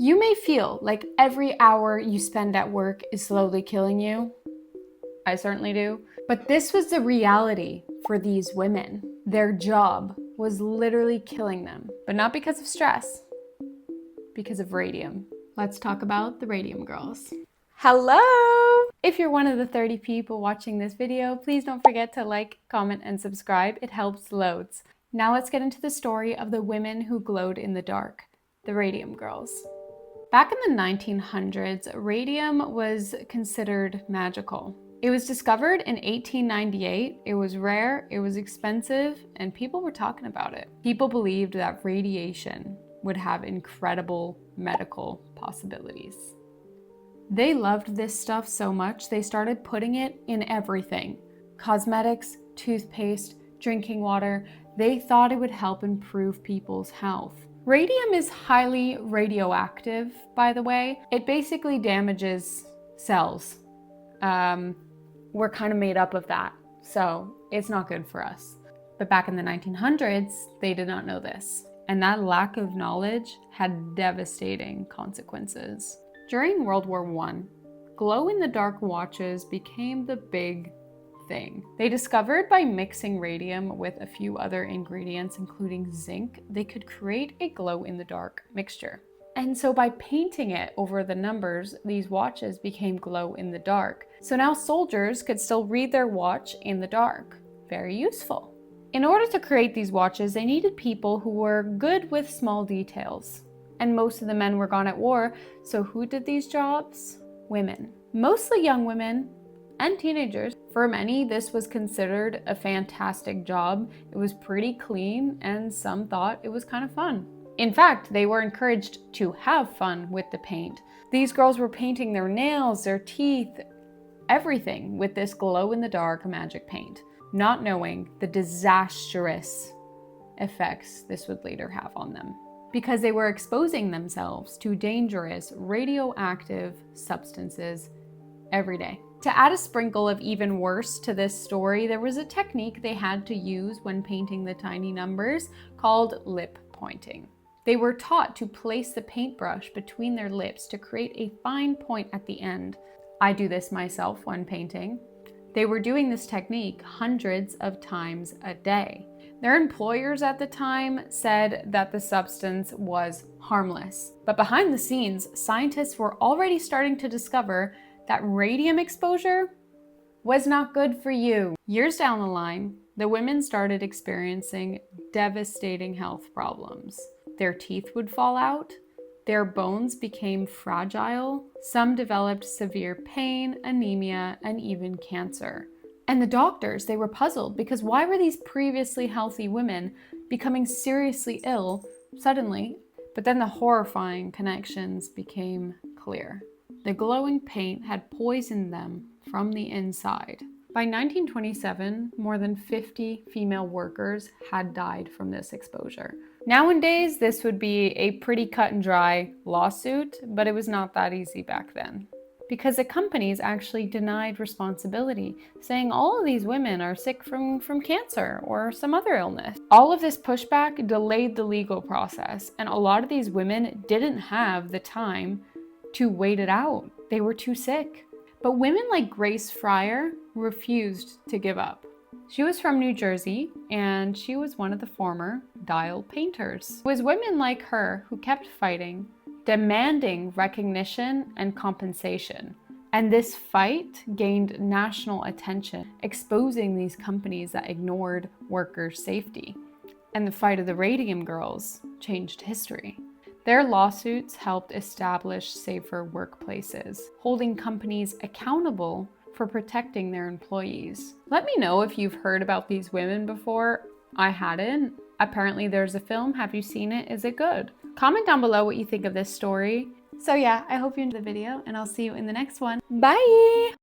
You may feel like every hour you spend at work is slowly killing you. I certainly do. But this was the reality for these women. Their job was literally killing them, but not because of stress, because of radium. Let's talk about the Radium Girls. Hello! If you're one of the 30 people watching this video, please don't forget to like, comment, and subscribe. It helps loads. Now let's get into the story of the women who glowed in the dark, the Radium Girls. Back in the 1900s, radium was considered magical. It was discovered in 1898, it was rare, it was expensive, and people were talking about it. People believed that radiation would have incredible medical possibilities. They loved this stuff so much, they started putting it in everything. Cosmetics, toothpaste, drinking water. They thought it would help improve people's health. Radium is highly radioactive, by the way. It basically damages cells. We're kind of made up of that, so it's not good for us. But back in the 1900s, they did not know this. And that lack of knowledge had devastating consequences. During World War I, glow-in-the-dark watches became the big thing. They discovered by mixing radium with a few other ingredients, including zinc, they could create a glow-in-the-dark mixture. And so by painting it over the numbers, these watches became glow-in-the-dark. So now soldiers could still read their watch in the dark. Very useful. In order to create these watches, they needed people who were good with small details. And most of the men were gone at war, so who did these jobs? Women. Mostly young women and teenagers. For many, this was considered a fantastic job. It was pretty clean, and some thought it was kind of fun. In fact, they were encouraged to have fun with the paint. These girls were painting their nails, their teeth, everything with this glow-in-the-dark magic paint, not knowing the disastrous effects this would later have on them, because they were exposing themselves to dangerous radioactive substances every day. To add a sprinkle of even worse to this story, there was a technique they had to use when painting the tiny numbers called lip pointing. They were taught to place the paintbrush between their lips to create a fine point at the end. I do this myself when painting. They were doing this technique hundreds of times a day. Their employers at the time said that the substance was harmless. But behind the scenes, scientists were already starting to discover that radium exposure was not good for you. Years down the line, the women started experiencing devastating health problems. Their teeth would fall out, their bones became fragile, some developed severe pain, anemia, and even cancer. And the doctors, they were puzzled because why were these previously healthy women becoming seriously ill suddenly? But then the horrifying connections became clear. The glowing paint had poisoned them from the inside. By 1927, more than 50 female workers had died from this exposure. Nowadays, this would be a pretty cut and dry lawsuit, but it was not that easy back then, because the companies actually denied responsibility, saying all of these women are sick from cancer or some other illness. All of this pushback delayed the legal process, and a lot of these women didn't have the time to wait it out. They were too sick. But women like Grace Fryer refused to give up. She was from New Jersey, and she was one of the former dial painters. It was women like her who kept fighting, demanding recognition and compensation. And this fight gained national attention, exposing these companies that ignored workers' safety. And the fight of the Radium Girls changed history. Their lawsuits helped establish safer workplaces, holding companies accountable for protecting their employees. Let me know if you've heard about these women before. I hadn't. Apparently there's a film. Have you seen it? Is it good? Comment down below what you think of this story. So yeah, I hope you enjoyed the video, and I'll see you in the next one. Bye!